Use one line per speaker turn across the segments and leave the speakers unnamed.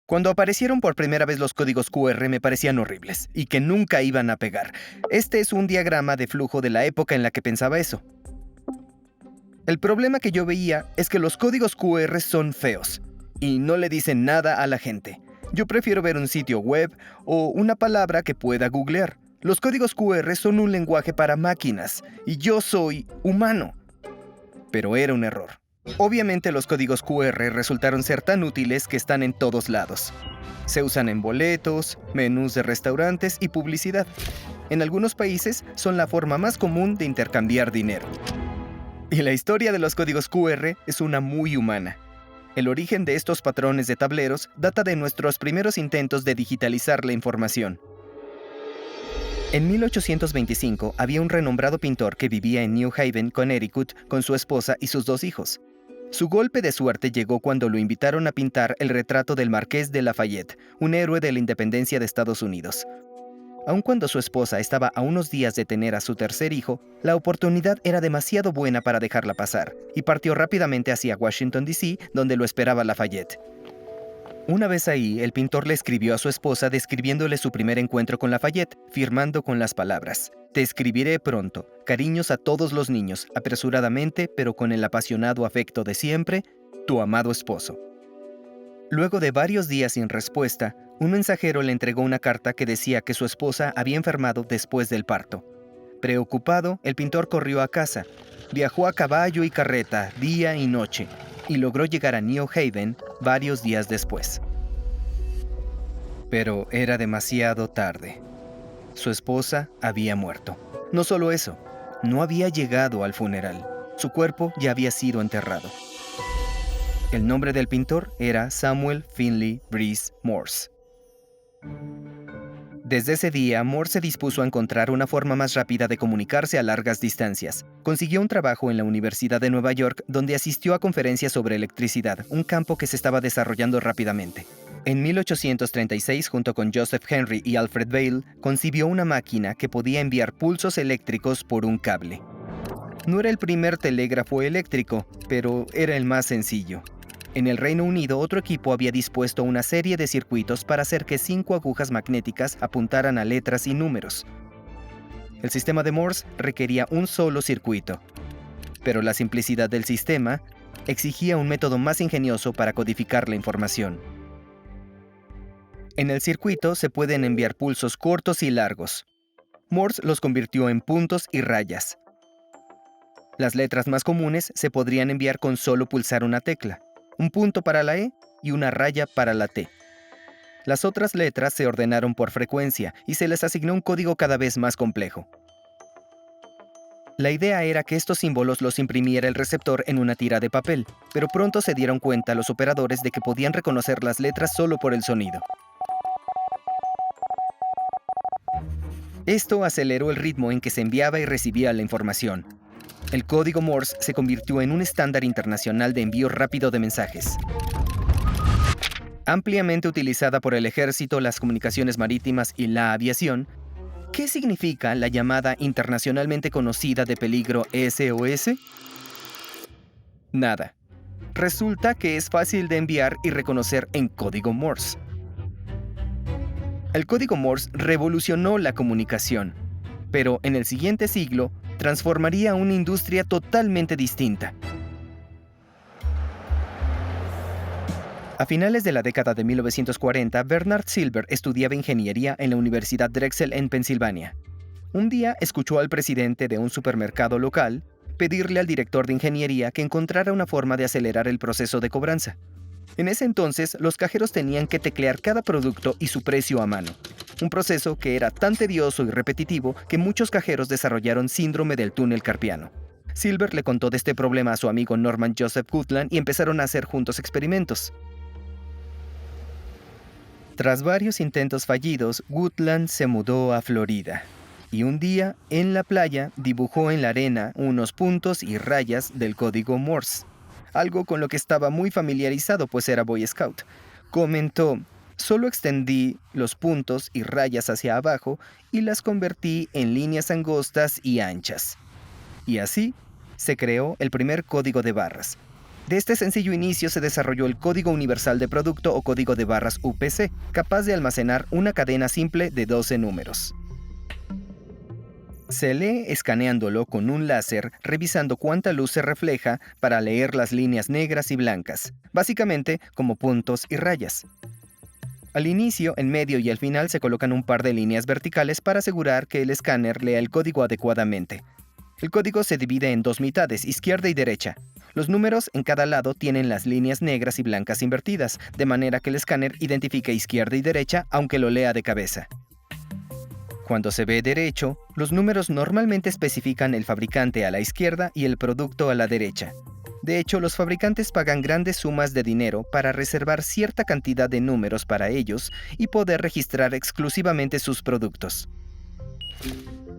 Cuando aparecieron por primera vez los códigos QR me parecían horribles y que nunca iban a pegar. Este es un diagrama de flujo de la época en la que pensaba eso. El problema que yo veía es que los códigos QR son feos y no le dicen nada a la gente. Yo prefiero ver un sitio web o una palabra que pueda googlear. Los códigos QR son un lenguaje para máquinas y yo soy humano. Pero era un error. Obviamente los códigos QR resultaron ser tan útiles que están en todos lados. Se usan en boletos, menús de restaurantes y publicidad. En algunos países son la forma más común de intercambiar dinero. Y la historia de los códigos QR es una muy humana. El origen de estos patrones de tableros data de nuestros primeros intentos de digitalizar la información. En 1825 había un renombrado pintor que vivía en New Haven, Connecticut, con su esposa y sus 2 hijos. Su golpe de suerte llegó cuando lo invitaron a pintar el retrato del Marqués de Lafayette, un héroe de la independencia de Estados Unidos. Aun cuando su esposa estaba a unos días de tener a su tercer hijo, la oportunidad era demasiado buena para dejarla pasar, y partió rápidamente hacia Washington, D.C., donde lo esperaba Lafayette. Una vez ahí, el pintor le escribió a su esposa describiéndole su primer encuentro con Lafayette, firmando con las palabras: «Te escribiré pronto. Cariños a todos los niños, apresuradamente, pero con el apasionado afecto de siempre, tu amado esposo». Luego de varios días sin respuesta, un mensajero le entregó una carta que decía que su esposa había enfermado después del parto. Preocupado, el pintor corrió a casa, viajó a caballo y carreta día y noche, y logró llegar a New Haven varios días después. Pero era demasiado tarde. Su esposa había muerto. No solo eso, no había llegado al funeral. Su cuerpo ya había sido enterrado. El nombre del pintor era Samuel Finley Breese Morse. Desde ese día, Morse se dispuso a encontrar una forma más rápida de comunicarse a largas distancias. Consiguió un trabajo en la Universidad de Nueva York, donde asistió a conferencias sobre electricidad, un campo que se estaba desarrollando rápidamente. En 1836, junto con Joseph Henry y Alfred Vail, concibió una máquina que podía enviar pulsos eléctricos por un cable. No era el primer telégrafo eléctrico, pero era el más sencillo. En el Reino Unido, otro equipo había dispuesto una serie de circuitos para hacer que 5 agujas magnéticas apuntaran a letras y números. El sistema de Morse requería un solo circuito, pero la simplicidad del sistema exigía un método más ingenioso para codificar la información. En el circuito se pueden enviar pulsos cortos y largos. Morse los convirtió en puntos y rayas. Las letras más comunes se podrían enviar con solo pulsar una tecla, un punto para la E y una raya para la T. Las otras letras se ordenaron por frecuencia y se les asignó un código cada vez más complejo. La idea era que estos símbolos los imprimiera el receptor en una tira de papel, pero pronto se dieron cuenta los operadores de que podían reconocer las letras solo por el sonido. Esto aceleró el ritmo en que se enviaba y recibía la información. El código Morse se convirtió en un estándar internacional de envío rápido de mensajes. Ampliamente utilizada por el ejército, las comunicaciones marítimas y la aviación, ¿qué significa la llamada internacionalmente conocida de peligro SOS? Nada. Resulta que es fácil de enviar y reconocer en código Morse. El código Morse revolucionó la comunicación, pero en el siguiente siglo transformaría una industria totalmente distinta. A finales de la década de 1940, Bernard Silver estudiaba ingeniería en la Universidad Drexel en Pensilvania. Un día escuchó al presidente de un supermercado local pedirle al director de ingeniería que encontrara una forma de acelerar el proceso de cobranza. En ese entonces, los cajeros tenían que teclear cada producto y su precio a mano. Un proceso que era tan tedioso y repetitivo que muchos cajeros desarrollaron síndrome del túnel carpiano. Silver le contó de este problema a su amigo Norman Joseph Goodland y empezaron a hacer juntos experimentos. Tras varios intentos fallidos, Goodland se mudó a Florida. Y un día, en la playa, dibujó en la arena unos puntos y rayas del código Morse. Algo con lo que estaba muy familiarizado, pues era Boy Scout. Comentó: «Solo extendí los puntos y rayas hacia abajo y las convertí en líneas angostas y anchas». Y así se creó el primer código de barras. De este sencillo inicio se desarrolló el Código Universal de Producto o Código de Barras UPC, capaz de almacenar una cadena simple de 12 números. Se lee escaneándolo con un láser, revisando cuánta luz se refleja para leer las líneas negras y blancas, básicamente como puntos y rayas. Al inicio, en medio y al final se colocan un par de líneas verticales para asegurar que el escáner lea el código adecuadamente. El código se divide en dos mitades, izquierda y derecha. Los números en cada lado tienen las líneas negras y blancas invertidas, de manera que el escáner identifique izquierda y derecha aunque lo lea de cabeza. Cuando se ve derecho, los números normalmente especifican el fabricante a la izquierda y el producto a la derecha. De hecho, los fabricantes pagan grandes sumas de dinero para reservar cierta cantidad de números para ellos y poder registrar exclusivamente sus productos.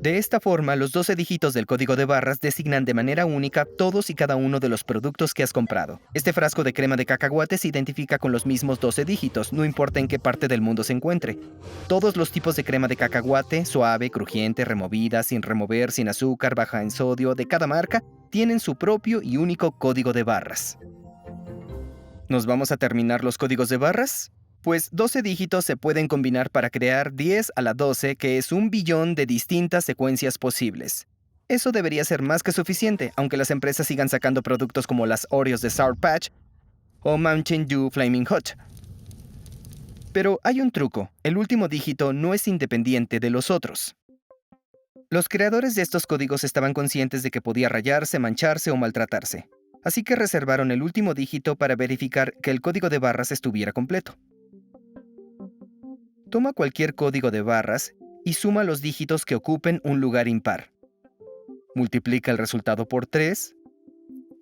De esta forma, los 12 dígitos del código de barras designan de manera única todos y cada uno de los productos que has comprado. Este frasco de crema de cacahuate se identifica con los mismos 12 dígitos, no importa en qué parte del mundo se encuentre. Todos los tipos de crema de cacahuate, suave, crujiente, removida, sin remover, sin azúcar, baja en sodio, de cada marca, tienen su propio y único código de barras. ¿Nos vamos a terminar los códigos de barras? Pues 12 dígitos se pueden combinar para crear 10 a la 12, que es 1 billón de distintas secuencias posibles. Eso debería ser más que suficiente, aunque las empresas sigan sacando productos como las Oreos de Sour Patch o Mountain Dew Flaming Hot. Pero hay un truco: el último dígito no es independiente de los otros. Los creadores de estos códigos estaban conscientes de que podía rayarse, mancharse o maltratarse, así que reservaron el último dígito para verificar que el código de barras estuviera completo. Toma cualquier código de barras y suma los dígitos que ocupen un lugar impar. Multiplica el resultado por 3,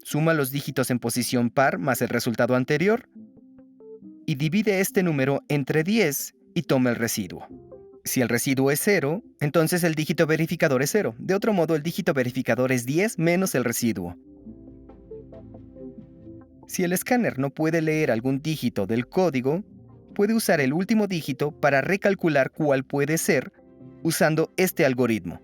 suma los dígitos en posición par más el resultado anterior y divide este número entre 10 y toma el residuo. Si el residuo es 0, entonces el dígito verificador es 0. De otro modo, el dígito verificador es 10 menos el residuo. Si el escáner no puede leer algún dígito del código, puede usar el último dígito para recalcular cuál puede ser usando este algoritmo.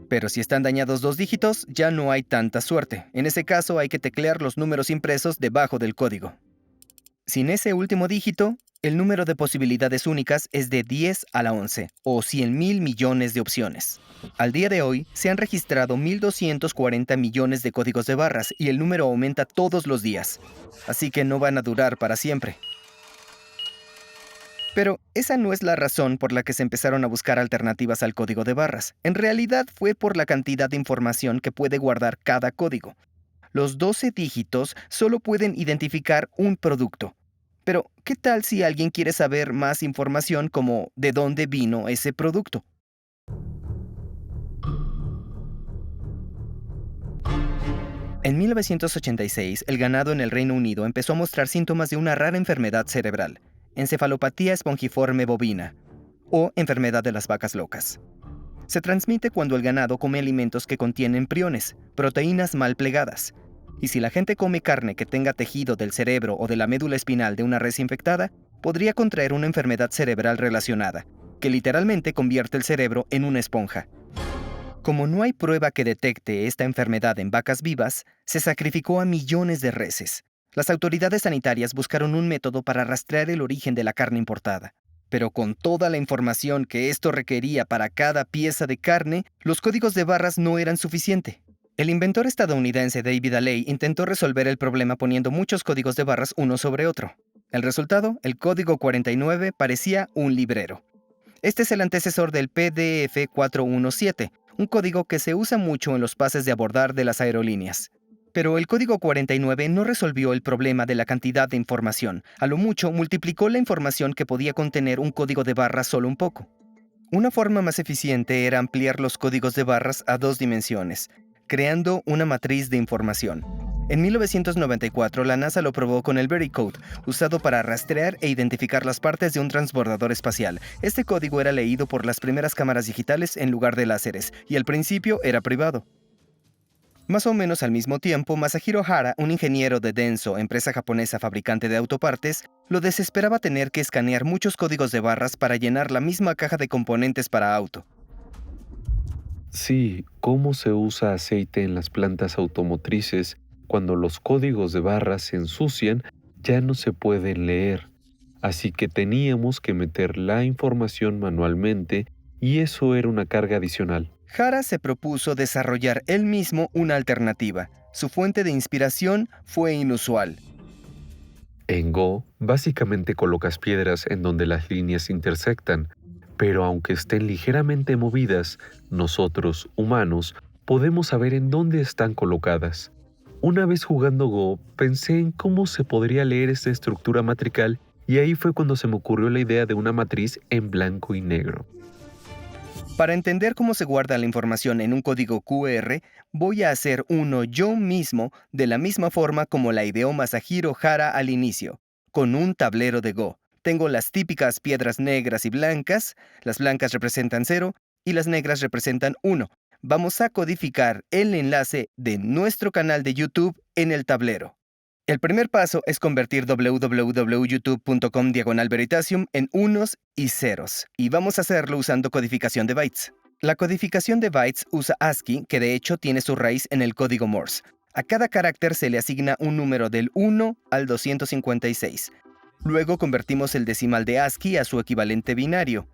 Pero si están dañados 2 dígitos, ya no hay tanta suerte. En ese caso hay que teclear los números impresos debajo del código. Sin ese último dígito, el número de posibilidades únicas es de 10 a la 11, o 100.000 millones de opciones. Al día de hoy, se han registrado 1.240 millones de códigos de barras y el número aumenta todos los días. Así que no van a durar para siempre. Pero esa no es la razón por la que se empezaron a buscar alternativas al código de barras. En realidad fue por la cantidad de información que puede guardar cada código. Los 12 dígitos solo pueden identificar un producto. Pero, ¿qué tal si alguien quiere saber más información como de dónde vino ese producto? En 1986, el ganado en el Reino Unido empezó a mostrar síntomas de una rara enfermedad cerebral: encefalopatía espongiforme bovina, o enfermedad de las vacas locas. Se transmite cuando el ganado come alimentos que contienen priones, proteínas mal plegadas. Y si la gente come carne que tenga tejido del cerebro o de la médula espinal de una res infectada, podría contraer una enfermedad cerebral relacionada, que literalmente convierte el cerebro en una esponja. Como no hay prueba que detecte esta enfermedad en vacas vivas, se sacrificó a millones de reses. Las autoridades sanitarias buscaron un método para rastrear el origen de la carne importada. Pero con toda la información que esto requería para cada pieza de carne, los códigos de barras no eran suficiente. El inventor estadounidense David Aley intentó resolver el problema poniendo muchos códigos de barras uno sobre otro. El resultado, el código 49, parecía un librero. Este es el antecesor del PDF 417, un código que se usa mucho en los pases de abordar de las aerolíneas. Pero el código 49 no resolvió el problema de la cantidad de información. A lo mucho, multiplicó la información que podía contener un código de barras solo un poco. Una forma más eficiente era ampliar los códigos de barras a 2 dimensiones, creando una matriz de información. En 1994, la NASA lo probó con el Vericode, usado para rastrear e identificar las partes de un transbordador espacial. Este código era leído por las primeras cámaras digitales en lugar de láseres, y al principio era privado. Más o menos al mismo tiempo, Masahiro Hara, un ingeniero de Denso, empresa japonesa fabricante de autopartes, lo desesperaba tener que escanear muchos códigos de barras para llenar la misma caja de componentes para auto.
Sí, cómo se usa aceite en las plantas automotrices Cuando los códigos de barras se ensucian, ya no se pueden leer. Así que teníamos que meter la información manualmente y eso era una carga adicional.
Hara se propuso desarrollar él mismo una alternativa. Su fuente de inspiración fue inusual.
En Go, básicamente colocas piedras en donde las líneas intersectan, pero aunque estén ligeramente movidas, nosotros, humanos, podemos saber en dónde están colocadas. Una vez jugando Go, pensé en cómo se podría leer esta estructura matrical y ahí fue cuando se me ocurrió la idea de una matriz en blanco y negro.
Para entender cómo se guarda la información en un código QR, voy a hacer uno yo mismo de la misma forma como la ideó Masahiro Hara al inicio, con un tablero de Go. Tengo las típicas piedras negras y blancas, las blancas representan 0 y las negras representan 1. Vamos a codificar el enlace de nuestro canal de YouTube en el tablero. El primer paso es convertir www.youtube.com/Veritasium en unos y ceros, y vamos a hacerlo usando codificación de bytes. La codificación de bytes usa ASCII, que de hecho tiene su raíz en el código Morse. A cada carácter se le asigna un número del 1 al 256. Luego convertimos el decimal de ASCII a su equivalente binario.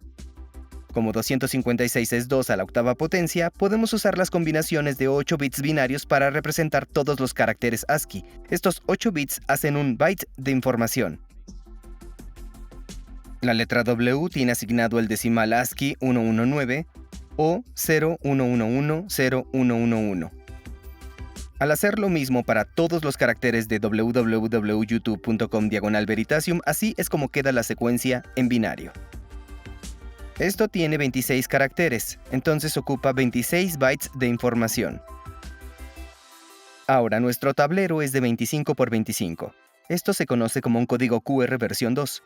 Como 256 es 2 a la octava potencia, podemos usar las combinaciones de 8 bits binarios para representar todos los caracteres ASCII. Estos 8 bits hacen un byte de información. La letra W tiene asignado el decimal ASCII 119 o 01110111. Al hacer lo mismo para todos los caracteres de www.youtube.com/Veritasium, así es como queda la secuencia en binario. Esto tiene 26 caracteres, entonces ocupa 26 bytes de información. Ahora, nuestro tablero es de 25 por 25. Esto se conoce como un código QR versión 2.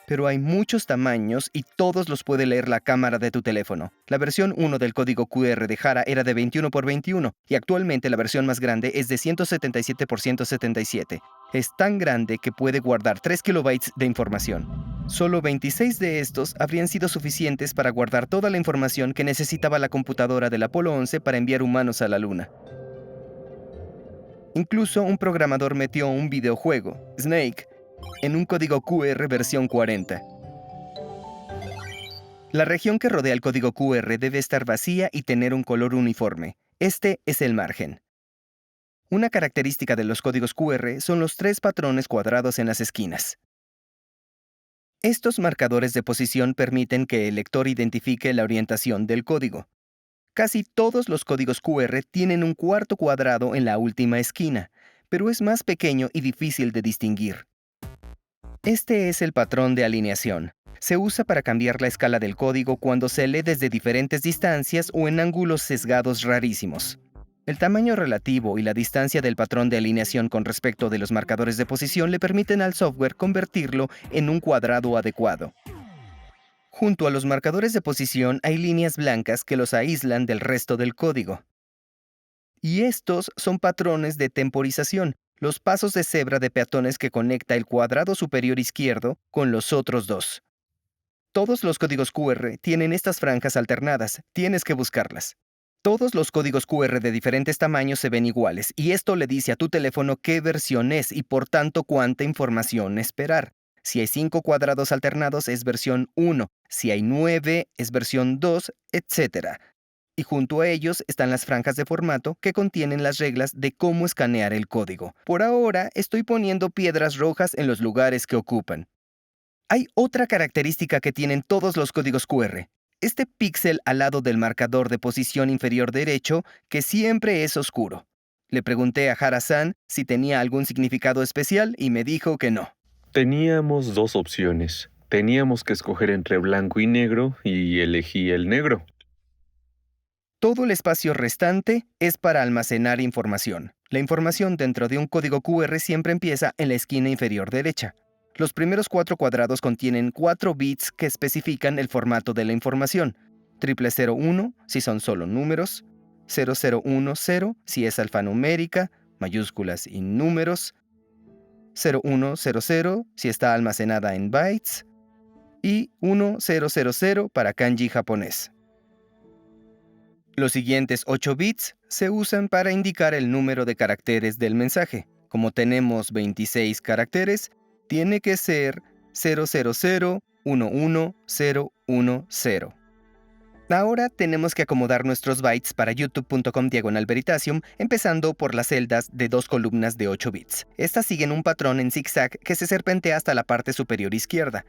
Pero hay muchos tamaños y todos los puede leer la cámara de tu teléfono. La versión 1 del código QR de Hara era de 21 por 21 y actualmente la versión más grande es de 177 por 177. Es tan grande que puede guardar 3 kilobytes de información. Solo 26 de estos habrían sido suficientes para guardar toda la información que necesitaba la computadora del Apolo 11 para enviar humanos a la Luna. Incluso un programador metió un videojuego, Snake, en un código QR versión 40. La región que rodea el código QR debe estar vacía y tener un color uniforme. Este es el margen. Una característica de los códigos QR son los 3 patrones cuadrados en las esquinas. Estos marcadores de posición permiten que el lector identifique la orientación del código. Casi todos los códigos QR tienen un cuarto cuadrado en la última esquina, pero es más pequeño y difícil de distinguir. Este es el patrón de alineación. Se usa para cambiar la escala del código cuando se lee desde diferentes distancias o en ángulos sesgados rarísimos. El tamaño relativo y la distancia del patrón de alineación con respecto de los marcadores de posición le permiten al software convertirlo en un cuadrado adecuado. Junto a los marcadores de posición hay líneas blancas que los aíslan del resto del código. Y estos son patrones de temporización, los pasos de cebra de peatones que conecta el cuadrado superior izquierdo con los otros dos. Todos los códigos QR tienen estas franjas alternadas, tienes que buscarlas. Todos los códigos QR de diferentes tamaños se ven iguales, y esto le dice a tu teléfono qué versión es y por tanto cuánta información esperar. Si hay 5 cuadrados alternados es versión 1, si hay 9 es versión 2, etc. Y junto a ellos están las franjas de formato que contienen las reglas de cómo escanear el código. Por ahora estoy poniendo piedras rojas en los lugares que ocupan. Hay otra característica que tienen todos los códigos QR. Este píxel al lado del marcador de posición inferior derecho, que siempre es oscuro. Le pregunté a Hara-san si tenía algún significado especial y me dijo que no.
Teníamos dos opciones. Teníamos que escoger entre blanco y negro y elegí el negro.
Todo el espacio restante es para almacenar información. La información dentro de un código QR siempre empieza en la esquina inferior derecha. Los primeros 4 cuadrados contienen 4 bits que especifican el formato de la información. 0001 si son solo números, 0010 si es alfanumérica, mayúsculas y números, 0100 si está almacenada en bytes y 1000 para kanji japonés. Los siguientes 8 bits se usan para indicar el número de caracteres del mensaje. Como tenemos 26 caracteres, tiene que ser 00011010. Ahora tenemos que acomodar nuestros bytes para youtube.com/Veritasium, empezando por las celdas de 2 columnas de 8 bits. Estas siguen un patrón en zigzag que se serpentea hasta la parte superior izquierda.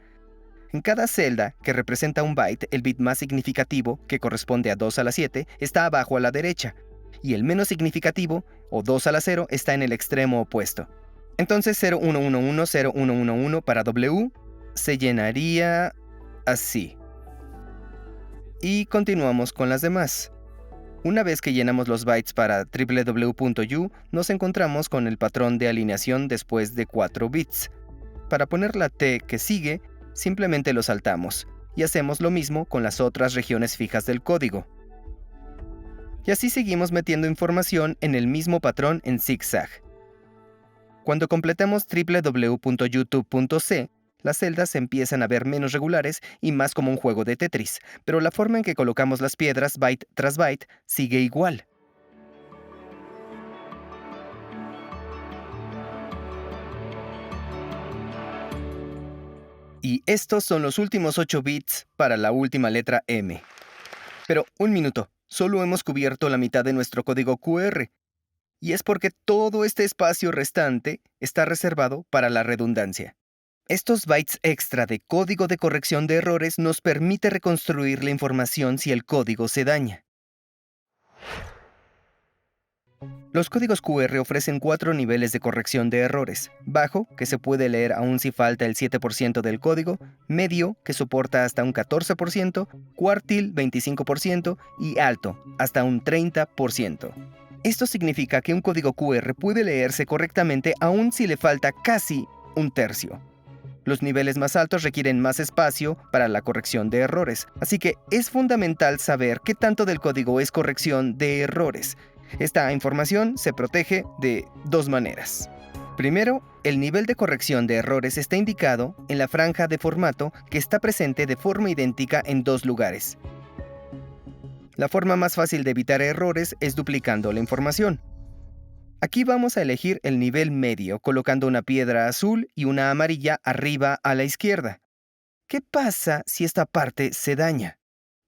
En cada celda que representa un byte, el bit más significativo, que corresponde a 2 a la 7, está abajo a la derecha, y el menos significativo, o 2 a la 0, está en el extremo opuesto. Entonces 01110111 para W se llenaría así. Y continuamos con las demás. Una vez que llenamos los bytes para www.u, nos encontramos con el patrón de alineación después de 4 bits. Para poner la T que sigue, simplemente lo saltamos, y hacemos lo mismo con las otras regiones fijas del código. Y así seguimos metiendo información en el mismo patrón en zigzag. Cuando completamos www.youtube.c, las celdas se empiezan a ver menos regulares y más como un juego de Tetris, pero la forma en que colocamos las piedras byte tras byte sigue igual. Y estos son los últimos 8 bits para la última letra M. Pero un minuto, solo hemos cubierto la mitad de nuestro código QR. Y es porque todo este espacio restante está reservado para la redundancia. Estos bytes extra de código de corrección de errores nos permite reconstruir la información si el código se daña. Los códigos QR ofrecen 4 niveles de corrección de errores. Bajo, que se puede leer aún si falta el 7% del código, medio, que soporta hasta un 14%, cuartil 25% y alto, hasta un 30%. Esto significa que un código QR puede leerse correctamente aún si le falta casi un tercio. Los niveles más altos requieren más espacio para la corrección de errores, así que es fundamental saber qué tanto del código es corrección de errores. Esta información se protege de 2 maneras. Primero, el nivel de corrección de errores está indicado en la franja de formato que está presente de forma idéntica en 2 lugares. La forma más fácil de evitar errores es duplicando la información. Aquí vamos a elegir el nivel medio, colocando una piedra azul y una amarilla arriba a la izquierda. ¿Qué pasa si esta parte se daña?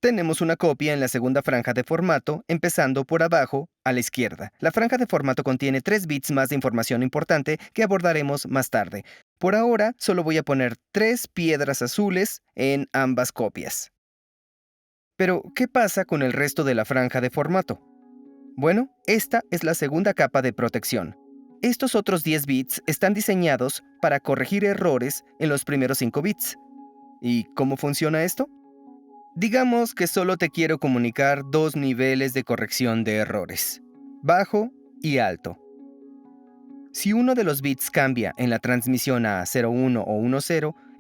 Tenemos una copia en la segunda franja de formato, empezando por abajo a la izquierda. La franja de formato contiene 3 bits más de información importante que abordaremos más tarde. Por ahora, solo voy a poner 3 piedras azules en ambas copias. Pero, ¿qué pasa con el resto de la franja de formato? Bueno, esta es la segunda capa de protección. Estos otros 10 bits están diseñados para corregir errores en los primeros 5 bits. ¿Y cómo funciona esto? Digamos que solo te quiero comunicar 2 niveles de corrección de errores, bajo y alto. Si uno de los bits cambia en la transmisión a 01 o 10,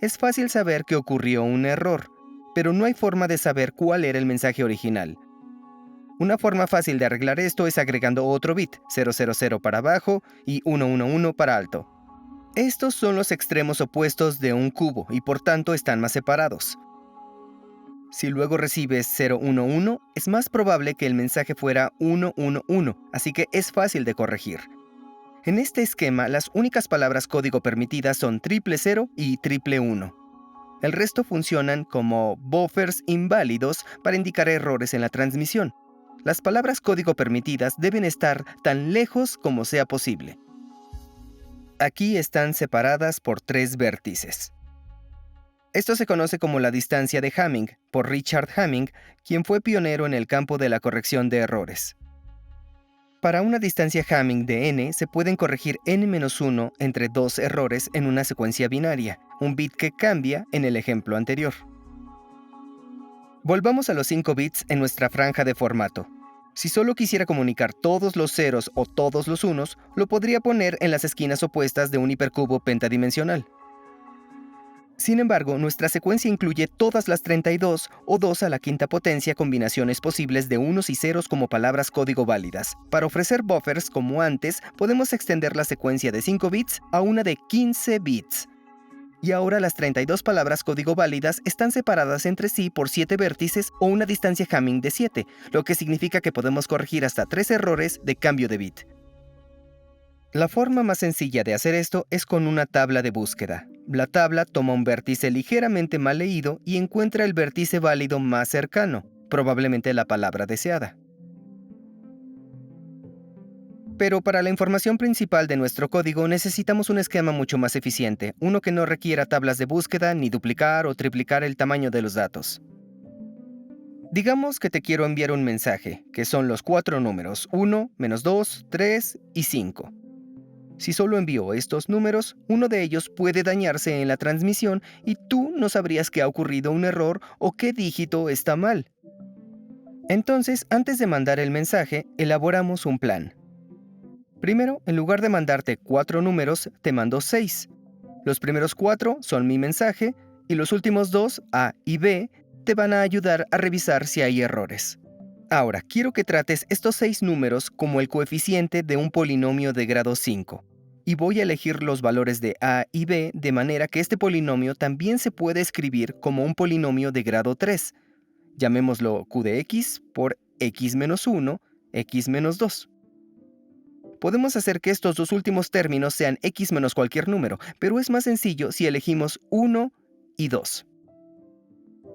es fácil saber que ocurrió un error, pero no hay forma de saber cuál era el mensaje original. Una forma fácil de arreglar esto es agregando otro bit, 000 para abajo y 111 para alto. Estos son los extremos opuestos de un cubo y por tanto están más separados. Si luego recibes 011, es más probable que el mensaje fuera 111, así que es fácil de corregir. En este esquema, las únicas palabras código permitidas son 000 y 111. El resto funcionan como buffers inválidos para indicar errores en la transmisión. Las palabras código permitidas deben estar tan lejos como sea posible. Aquí están separadas por 3 vértices. Esto se conoce como la distancia de Hamming, por Richard Hamming, quien fue pionero en el campo de la corrección de errores. Para una distancia Hamming de n, se pueden corregir n-1 entre 2 errores en una secuencia binaria, un bit que cambia en el ejemplo anterior. Volvamos a los 5 bits en nuestra franja de formato. Si solo quisiera comunicar todos los ceros o todos los unos, lo podría poner en las esquinas opuestas de un hipercubo pentadimensional. Sin embargo, nuestra secuencia incluye todas las 32 o 2 a la quinta potencia combinaciones posibles de unos y ceros como palabras código válidas. Para ofrecer buffers como antes, podemos extender la secuencia de 5 bits a una de 15 bits. Y ahora las 32 palabras código válidas están separadas entre sí por 7 vértices o una distancia Hamming de 7, lo que significa que podemos corregir hasta 3 errores de cambio de bit. La forma más sencilla de hacer esto es con una tabla de búsqueda. La tabla toma un vértice ligeramente mal leído y encuentra el vértice válido más cercano, probablemente la palabra deseada. Pero para la información principal de nuestro código necesitamos un esquema mucho más eficiente, uno que no requiera tablas de búsqueda ni duplicar o triplicar el tamaño de los datos. Digamos que te quiero enviar un mensaje, que son los 4 números 1, -2, 3 y 5. Si solo envío estos números, uno de ellos puede dañarse en la transmisión y tú no sabrías que ha ocurrido un error o qué dígito está mal. Entonces, antes de mandar el mensaje, elaboramos un plan. Primero, en lugar de mandarte 4 números, te mando 6. Los primeros 4 son mi mensaje y los últimos 2, A y B, te van a ayudar a revisar si hay errores. Ahora, quiero que trates estos 6 números como el coeficiente de un polinomio de grado 5. Y voy a elegir los valores de A y B de manera que este polinomio también se puede escribir como un polinomio de grado 3. Llamémoslo Q de x por x menos 1, x menos 2. Podemos hacer que estos dos últimos términos sean x menos cualquier número, pero es más sencillo si elegimos 1 y 2.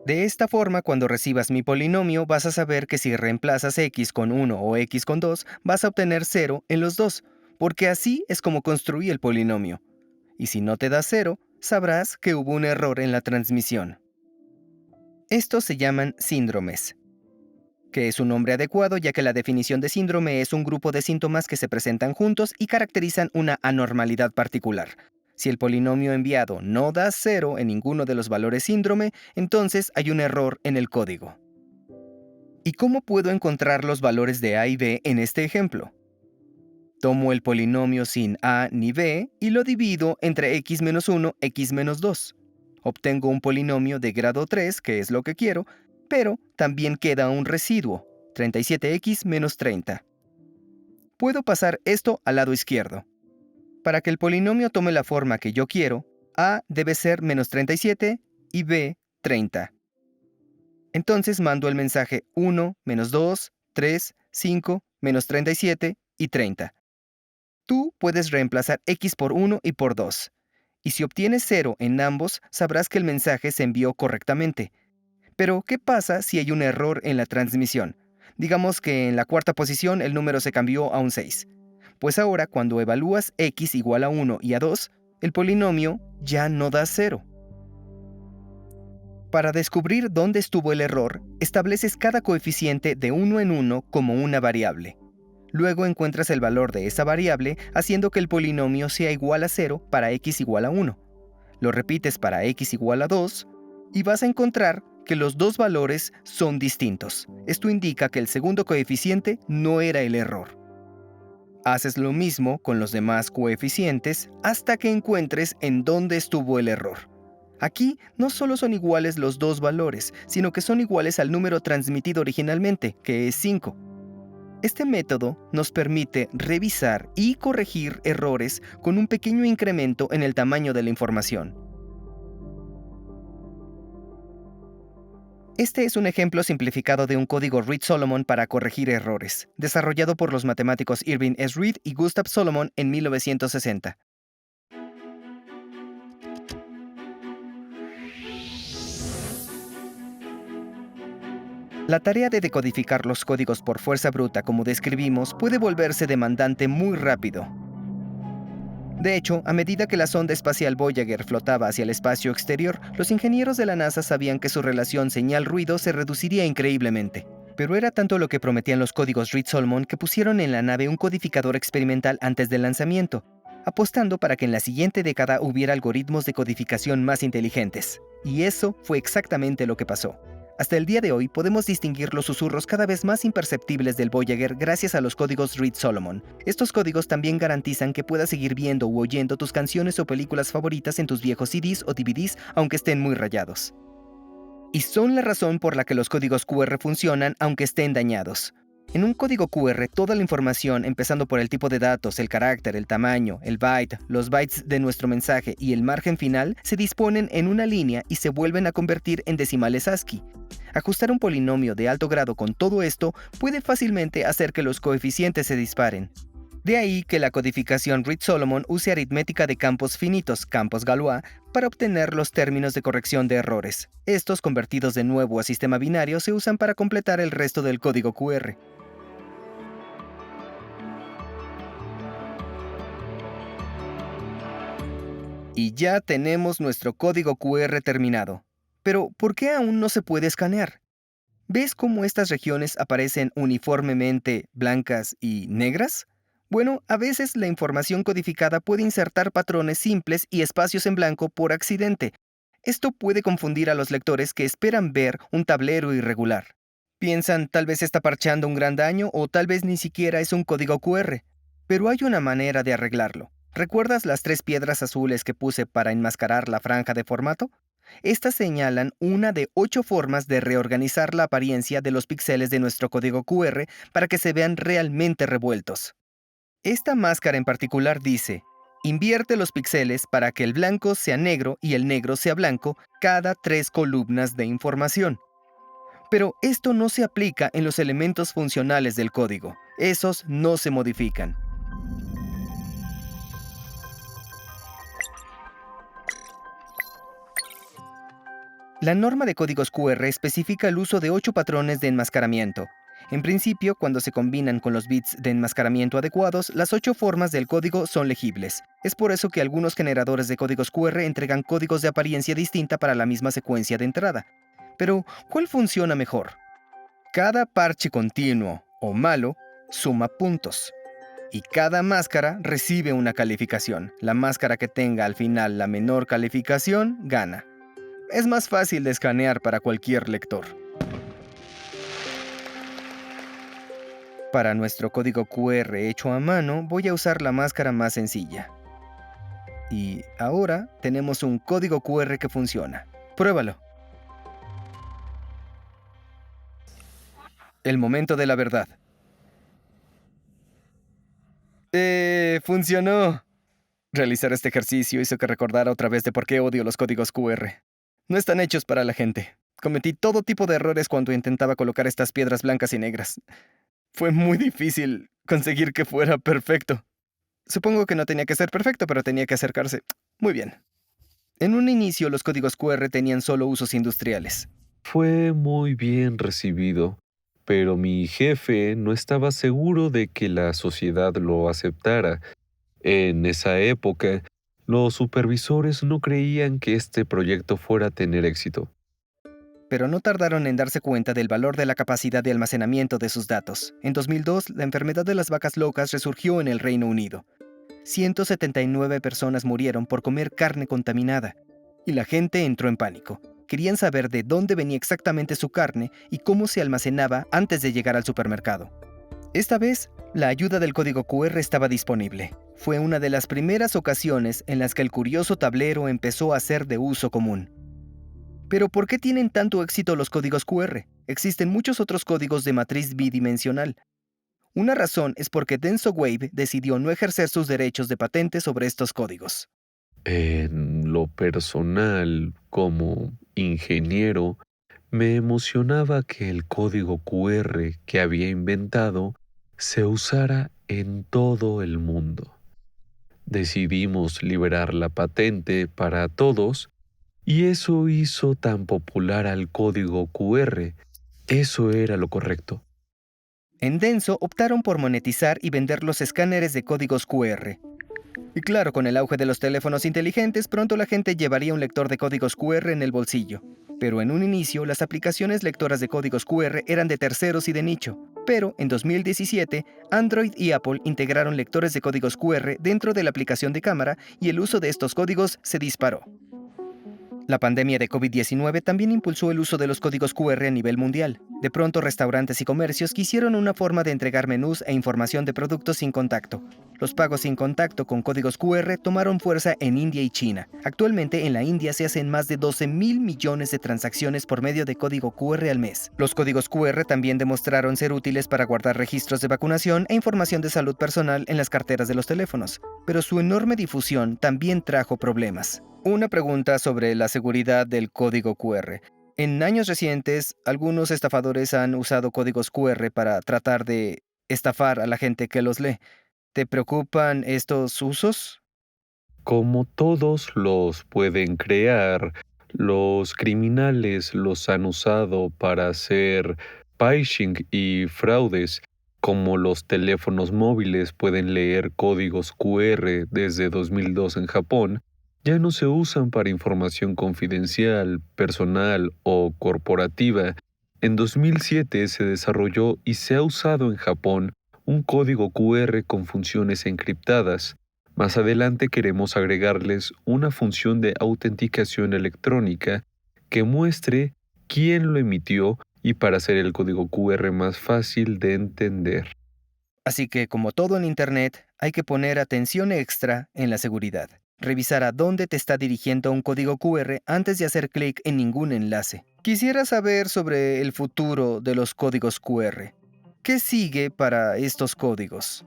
De esta forma, cuando recibas mi polinomio, vas a saber que si reemplazas x con 1 o x con 2, vas a obtener 0 en los dos, porque así es como construí el polinomio. Y si no te da 0, sabrás que hubo un error en la transmisión. Estos se llaman síndromes, que es un nombre adecuado ya que la definición de síndrome es un grupo de síntomas que se presentan juntos y caracterizan una anormalidad particular. Si el polinomio enviado no da 0 en ninguno de los valores síndrome, entonces hay un error en el código. ¿Y cómo puedo encontrar los valores de A y B en este ejemplo? Tomo el polinomio sin A ni B y lo divido entre x menos 1, x menos 2. Obtengo un polinomio de grado 3, que es lo que quiero, pero también queda un residuo, 37x menos 30. Puedo pasar esto al lado izquierdo. Para que el polinomio tome la forma que yo quiero, A debe ser menos 37 y B 30. Entonces mando el mensaje 1, menos 2, 3, 5, menos 37 y 30. Tú puedes reemplazar x por 1 y por 2. Y si obtienes 0 en ambos, sabrás que el mensaje se envió correctamente. Pero, ¿qué pasa si hay un error en la transmisión? Digamos que en la cuarta posición el número se cambió a un 6. Pues ahora, cuando evalúas x igual a 1 y a 2, el polinomio ya no da 0. Para descubrir dónde estuvo el error, estableces cada coeficiente de 1 en 1 como una variable. Luego encuentras el valor de esa variable haciendo que el polinomio sea igual a 0 para x igual a 1. Lo repites para x igual a 2 y vas a encontrar que los dos valores son distintos. Esto indica que el segundo coeficiente no era el error. Haces lo mismo con los demás coeficientes hasta que encuentres en dónde estuvo el error. Aquí no solo son iguales los dos valores, sino que son iguales al número transmitido originalmente, que es 5. Este método nos permite revisar y corregir errores con un pequeño incremento en el tamaño de la información. Este es un ejemplo simplificado de un código Reed-Solomon para corregir errores, desarrollado por los matemáticos Irving S. Reed y Gustav Solomon en 1960. La tarea de decodificar los códigos por fuerza bruta, como describimos, puede volverse demandante muy rápido. De hecho, a medida que la sonda espacial Voyager flotaba hacia el espacio exterior, los ingenieros de la NASA sabían que su relación señal-ruido se reduciría increíblemente. Pero era tanto lo que prometían los códigos Reed-Solomon que pusieron en la nave un codificador experimental antes del lanzamiento, apostando para que en la siguiente década hubiera algoritmos de codificación más inteligentes. Y eso fue exactamente lo que pasó. Hasta el día de hoy podemos distinguir los susurros cada vez más imperceptibles del Voyager gracias a los códigos Reed-Solomon. Estos códigos también garantizan que puedas seguir viendo u oyendo tus canciones o películas favoritas en tus viejos CDs o DVDs aunque estén muy rayados. Y son la razón por la que los códigos QR funcionan aunque estén dañados. En un código QR, toda la información, empezando por el tipo de datos, el carácter, el tamaño, el byte, los bytes de nuestro mensaje y el margen final, se disponen en una línea y se vuelven a convertir en decimales ASCII. Ajustar un polinomio de alto grado con todo esto puede fácilmente hacer que los coeficientes se disparen. De ahí que la codificación Reed-Solomon use aritmética de campos finitos, campos Galois, para obtener los términos de corrección de errores. Estos, convertidos de nuevo a sistema binario, se usan para completar el resto del código QR. Y ya tenemos nuestro código QR terminado. Pero, ¿por qué aún no se puede escanear? ¿Ves cómo estas regiones aparecen uniformemente blancas y negras? Bueno, a veces la información codificada puede insertar patrones simples y espacios en blanco por accidente. Esto puede confundir a los lectores que esperan ver un tablero irregular. Piensan, tal vez está parchando un gran daño o tal vez ni siquiera es un código QR. Pero hay una manera de arreglarlo. ¿Recuerdas las 3 piedras azules que puse para enmascarar la franja de formato? Estas señalan una de 8 formas de reorganizar la apariencia de los píxeles de nuestro código QR para que se vean realmente revueltos. Esta máscara en particular dice: invierte los píxeles para que el blanco sea negro y el negro sea blanco cada 3 columnas de información. Pero esto no se aplica en los elementos funcionales del código. Esos no se modifican. La norma de códigos QR especifica el uso de 8 patrones de enmascaramiento. En principio, cuando se combinan con los bits de enmascaramiento adecuados, las 8 formas del código son legibles. Es por eso que algunos generadores de códigos QR entregan códigos de apariencia distinta para la misma secuencia de entrada. Pero, ¿cuál funciona mejor? Cada parche continuo o malo suma puntos. Y cada máscara recibe una calificación. La máscara que tenga al final la menor calificación gana. Es más fácil de escanear para cualquier lector. Para nuestro código QR hecho a mano, voy a usar la máscara más sencilla. Y ahora tenemos un código QR que funciona. Pruébalo. El momento de la verdad. ¡Funcionó! Realizar este ejercicio hizo que recordara otra vez de por qué odio los códigos QR. No están hechos para la gente. Cometí todo tipo de errores cuando intentaba colocar estas piedras blancas y negras. Fue muy difícil conseguir que fuera perfecto. Supongo que no tenía que ser perfecto, pero tenía que acercarse. Muy bien. En un inicio, los códigos QR tenían solo usos industriales.
Fue muy bien recibido, pero mi jefe no estaba seguro de que la sociedad lo aceptara. En esa época, los supervisores no creían que este proyecto fuera a tener éxito.
Pero no tardaron en darse cuenta del valor de la capacidad de almacenamiento de sus datos. En 2002, la enfermedad de las vacas locas resurgió en el Reino Unido. 179 personas murieron por comer carne contaminada. Y la gente entró en pánico. Querían saber de dónde venía exactamente su carne y cómo se almacenaba antes de llegar al supermercado. Esta vez, la ayuda del código QR estaba disponible. Fue una de las primeras ocasiones en las que el curioso tablero empezó a ser de uso común. Pero ¿por qué tienen tanto éxito los códigos QR? Existen muchos otros códigos de matriz bidimensional. Una razón es porque DensoWave decidió no ejercer sus derechos de patente sobre estos códigos.
En lo personal, como ingeniero, me emocionaba que el código QR que había inventado se usara en todo el mundo. Decidimos liberar la patente para todos y eso hizo tan popular al código QR. Eso era lo correcto.
En Denso optaron por monetizar y vender los escáneres de códigos QR. Y claro, con el auge de los teléfonos inteligentes, pronto la gente llevaría un lector de códigos QR en el bolsillo. Pero en un inicio, las aplicaciones lectoras de códigos QR eran de terceros y de nicho. Pero en 2017, Android y Apple integraron lectores de códigos QR dentro de la aplicación de cámara y el uso de estos códigos se disparó. La pandemia de COVID-19 también impulsó el uso de los códigos QR a nivel mundial. De pronto, restaurantes y comercios quisieron una forma de entregar menús e información de productos sin contacto. Los pagos sin contacto con códigos QR tomaron fuerza en India y China. Actualmente en la India se hacen más de 12,000 millones de transacciones por medio de código QR al mes. Los códigos QR también demostraron ser útiles para guardar registros de vacunación e información de salud personal en las carteras de los teléfonos, pero su enorme difusión también trajo problemas. Una pregunta sobre la seguridad del código QR. En años recientes, algunos estafadores han usado códigos QR para tratar de estafar a la gente que los lee. ¿Te preocupan estos usos?
Como todos los pueden crear, los criminales los han usado para hacer phishing y fraudes, como los teléfonos móviles pueden leer códigos QR desde 2002 en Japón, ya no se usan para información confidencial, personal o corporativa. En 2007 se desarrolló y se ha usado en Japón un código QR con funciones encriptadas. Más adelante queremos agregarles una función de autenticación electrónica que muestre quién lo emitió y para hacer el código QR más fácil de entender.
Así que, como todo en Internet, hay que poner atención extra en la seguridad. Revisar a dónde te está dirigiendo un código QR antes de hacer clic en ningún enlace. Quisiera saber sobre el futuro de los códigos QR. ¿Qué sigue para estos códigos?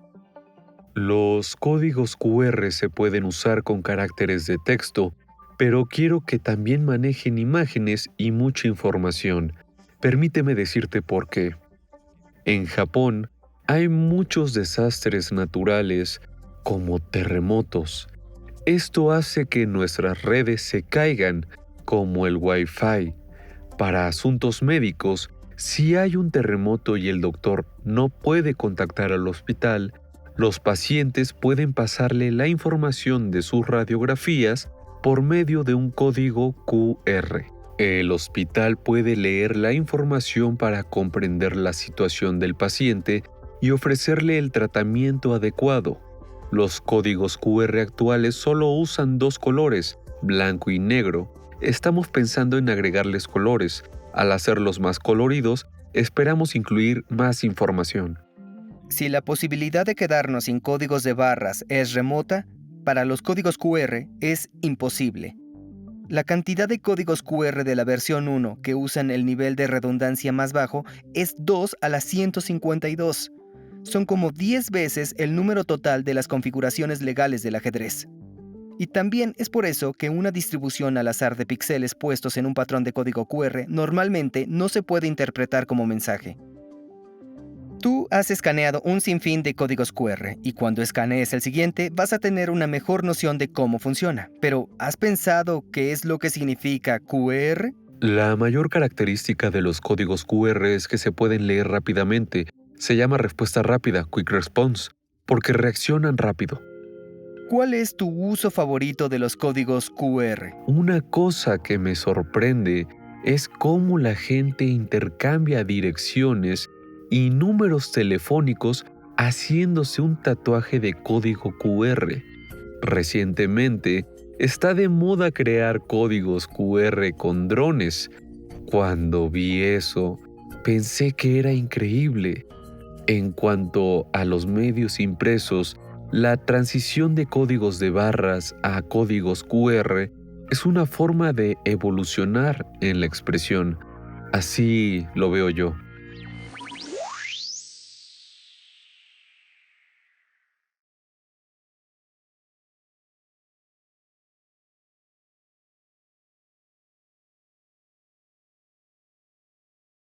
Los códigos QR se pueden usar con caracteres de texto, pero quiero que también manejen imágenes y mucha información. Permíteme decirte por qué. En Japón hay muchos desastres naturales como terremotos. Esto hace que nuestras redes se caigan, como el Wi-Fi. Para asuntos médicos, si hay un terremoto y el doctor no puede contactar al hospital, los pacientes pueden pasarle la información de sus radiografías por medio de un código QR. El hospital puede leer la información para comprender la situación del paciente y ofrecerle el tratamiento adecuado. Los códigos QR actuales solo usan dos colores, blanco y negro. Estamos pensando en agregarles colores. Al hacerlos más coloridos, esperamos incluir más información.
Si la posibilidad de quedarnos sin códigos de barras es remota, para los códigos QR es imposible. La cantidad de códigos QR de la versión 1 que usan el nivel de redundancia más bajo es 2 a la 152. Son como 10 veces el número total de las configuraciones legales del ajedrez. Y también es por eso que una distribución al azar de píxeles puestos en un patrón de código QR normalmente no se puede interpretar como mensaje. Tú has escaneado un sinfín de códigos QR y cuando escanees el siguiente vas a tener una mejor noción de cómo funciona. Pero, ¿has pensado qué es lo que significa QR?
La mayor característica de los códigos QR es que se pueden leer rápidamente. Se llama respuesta rápida, Quick Response, porque reaccionan rápido.
¿Cuál es tu uso favorito de los códigos QR?
Una cosa que me sorprende es cómo la gente intercambia direcciones y números telefónicos haciéndose un tatuaje de código QR. Recientemente, está de moda crear códigos QR con drones. Cuando vi eso, pensé que era increíble. En cuanto a los medios impresos, la transición de códigos de barras a códigos QR es una forma de evolucionar en la expresión. Así lo veo yo.